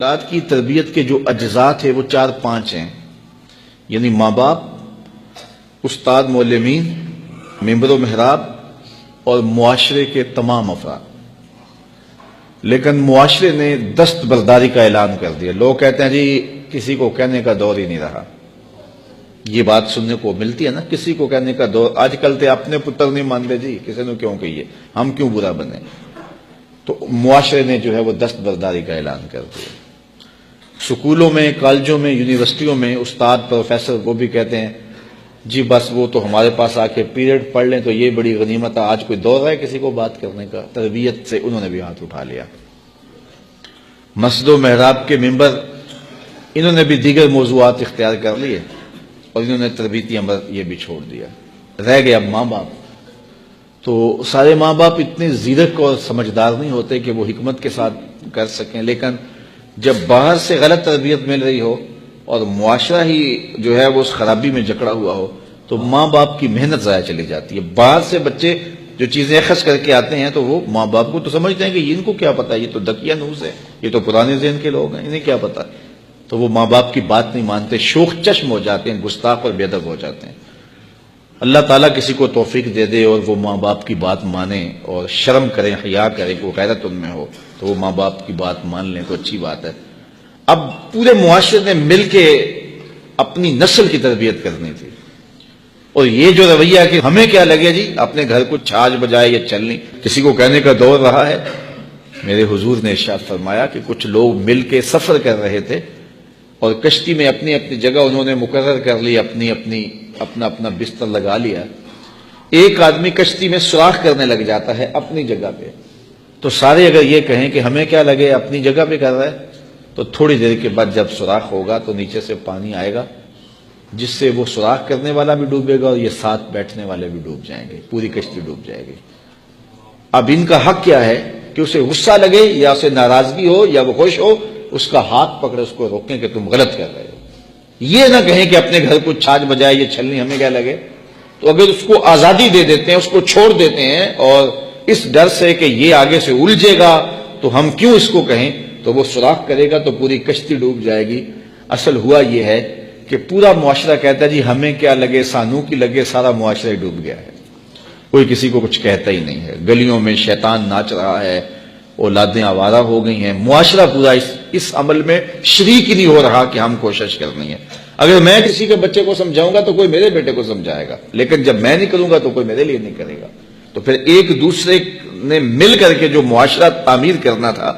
اولاد کی تربیت کے جو اجزاء تھے وہ 4-5 ہیں، یعنی ماں باپ، استاد معلمین، ممبر و محراب اور معاشرے کے تمام افراد۔ لیکن معاشرے نے دستبرداری کا اعلان کر دیا۔ لوگ کہتے ہیں جی کسی کو کہنے کا دور ہی نہیں رہا۔ یہ بات سننے کو ملتی ہے نا، کسی کو کہنے کا دور۔ آج کل تے اپنے پتر نہیں مانتے جی، کسی نے کیوں کہیے، ہم کیوں برا بنے۔ تو معاشرے نے جو ہے وہ دستبرداری کا اعلان کر دیا۔ سکولوں میں، کالجوں میں، یونیورسٹیوں میں استاد، پروفیسر وہ بھی کہتے ہیں جی بس وہ تو ہمارے پاس آ کے پیریڈ پڑھ لیں تو یہ بڑی غنیمت ہے، آج کوئی دور ہے کسی کو بات کرنے کا۔ تربیت سے انہوں نے بھی ہاتھ اٹھا لیا۔ مسجد و محراب کے ممبر، انہوں نے بھی دیگر موضوعات اختیار کر لیے اور انہوں نے تربیتی امر یہ بھی چھوڑ دیا۔ رہ گئے اب ماں باپ۔ تو سارے ماں باپ اتنے زیرک اور سمجھدار نہیں ہوتے کہ وہ حکمت کے ساتھ کر سکیں، لیکن جب باہر سے غلط تربیت مل رہی ہو اور معاشرہ ہی جو ہے وہ اس خرابی میں جکڑا ہوا ہو تو ماں باپ کی محنت ضائع چلی جاتی ہے۔ باہر سے بچے جو چیزیں اخذ کر کے آتے ہیں تو وہ ماں باپ کو تو سمجھتے ہیں کہ ان کو کیا پتا، یہ تو دکیا نوز ہے، یہ تو پرانے ذہن کے لوگ ہیں، انہیں کیا پتا۔ تو وہ ماں باپ کی بات نہیں مانتے، شوخ چشم ہو جاتے ہیں، گستاخ اور بے ادب ہو جاتے ہیں۔ اللہ تعالیٰ کسی کو توفیق دے دے اور وہ ماں باپ کی بات مانے اور شرم کریں، حیا کریں، کوئی غیرت ان میں ہو تو وہ ماں باپ کی بات مان لیں تو اچھی بات ہے۔ اب پورے معاشرے نے مل کے اپنی نسل کی تربیت کرنی تھی، اور یہ جو رویہ کہ ہمیں کیا لگے جی اپنے گھر کو چھاج بجائے یا چلنی، کسی کو کہنے کا دور رہا ہے۔ میرے حضور نے ارشاد فرمایا کہ کچھ لوگ مل کے سفر کر رہے تھے اور کشتی میں اپنی اپنی جگہ انہوں نے مقرر کر لی، اپنا بستر لگا لیا۔ ایک آدمی کشتی میں سوراخ کرنے لگ جاتا ہے اپنی جگہ پہ، تو سارے اگر یہ کہیں کہ ہمیں کیا لگے اپنی جگہ پہ کر رہا ہے، تو تھوڑی دیر کے بعد جب سوراخ ہوگا تو نیچے سے پانی آئے گا جس سے وہ سوراخ کرنے والا بھی ڈوبے گا اور یہ ساتھ بیٹھنے والے بھی ڈوب جائیں گے، پوری کشتی ڈوب جائے گی۔ اب ان کا حق کیا ہے کہ اسے غصہ لگے یا اسے ناراضگی ہو یا وہ خوش ہو، اس کا ہاتھ پکڑے اس کو روکیں کہ تم غلط کر رہے ہو۔ یہ نہ کہیں کہ اپنے گھر کو چھاج بجائے یہ چھلنی ہمیں کیا لگے۔ تو اگر اس کو آزادی دے دیتے ہیں، اس کو چھوڑ دیتے ہیں اور اس ڈر سے کہ یہ آگے سے الجھے گا تو ہم کیوں اس کو کہیں، تو وہ سوراخ کرے گا تو پوری کشتی ڈوب جائے گی۔ اصل ہوا یہ ہے کہ پورا معاشرہ کہتا ہے جی ہمیں کیا لگے، سانو کی لگے، سارا معاشرہ ڈوب گیا ہے، کوئی کسی کو کچھ کہتا ہی نہیں ہے۔ گلیوں میں شیطان ناچ رہا ہے، اولادیں آوارہ ہو گئی ہیں، معاشرہ پورا اس عمل میں شریک ہی نہیں ہو رہا کہ ہم کوشش کرنی ہے۔ اگر میں کسی کے بچے کو سمجھاؤں گا تو کوئی میرے بیٹے کو سمجھائے گا، لیکن جب میں نہیں کروں گا تو کوئی میرے لیے نہیں کرے گا۔ تو پھر ایک دوسرے نے مل کر کے جو معاشرہ تعمیر کرنا تھا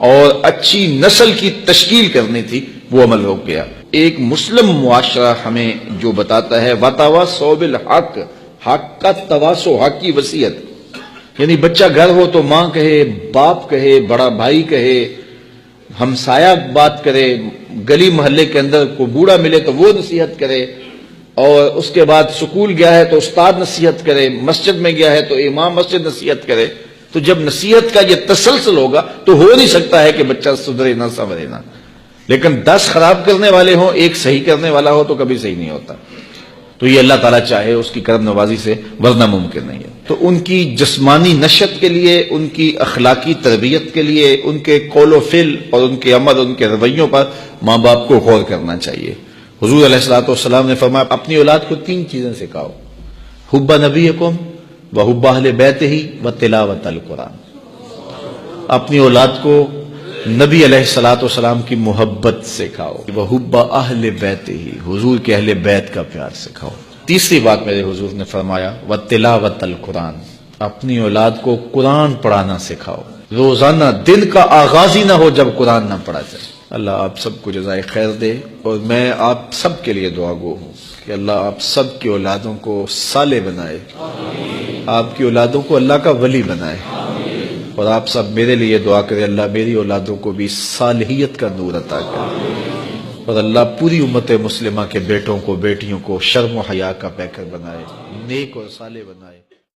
اور اچھی نسل کی تشکیل کرنی تھی وہ عمل ہو گیا۔ ایک مسلم معاشرہ ہمیں جو بتاتا ہے وَتَوَاصَوْا بِالْحَقِّ، حق کا تواصو، حق کی وصیت، یعنی بچہ گھر ہو تو ماں کہے، باپ کہے، بڑا بھائی کہے، ہمسایہ بات کرے، گلی محلے کے اندر کوئی بوڑھا ملے تو وہ نصیحت کرے، اور اس کے بعد سکول گیا ہے تو استاد نصیحت کرے، مسجد میں گیا ہے تو امام مسجد نصیحت کرے۔ تو جب نصیحت کا یہ تسلسل ہوگا تو ہو نہیں سکتا ہے کہ بچہ سدھرے نہ سنورے نہ، لیکن 10 خراب کرنے والے ہوں، ایک صحیح کرنے والا ہو تو کبھی صحیح نہیں ہوتا۔ تو یہ اللہ تعالیٰ چاہے اس کی کرم نوازی سے، ورنہ ممکن نہیں ہے۔ تو ان کی جسمانی نشت کے لیے، ان کی اخلاقی تربیت کے لیے، ان کے قول و فعل اور ان کے عمل، ان کے رویوں پر ماں باپ کو غور کرنا چاہیے۔ حضور علیہ الصلوۃ والسلام نے فرمایا اپنی اولاد کو 3 چیزیں سکھاؤ، حب نبیکم وحب اہل بیتہ وتلاوت القرآن۔ اپنی اولاد کو نبی علیہ الصلوۃ والسلام کی محبت سکھاؤ، وحب اہل بیتہ، حضور کے اہل بیت کا پیار سکھاؤ۔ تیسری بات میرے حضور نے فرمایا وتلاوت القرآن، اپنی اولاد کو قرآن پڑھانا سکھاؤ۔ روزانہ دن کا آغاز ہی نہ ہو جب قرآن نہ پڑھا جائے۔ اللہ آپ سب کو جزائے خیر دے، اور میں آپ سب کے لیے دعا گو ہوں کہ اللہ آپ سب کی اولادوں کو صالح بنائے، آپ کی اولادوں کو اللہ کا ولی بنائے، اور آپ سب میرے لیے دعا کریں اللہ میری اولادوں کو بھی صالحیت کا نور عطا کرے، اور اللہ پوری امت مسلمہ کے بیٹوں کو بیٹیوں کو شرم و حیا کا پیکر بنائے، نیک اور صالح بنائے۔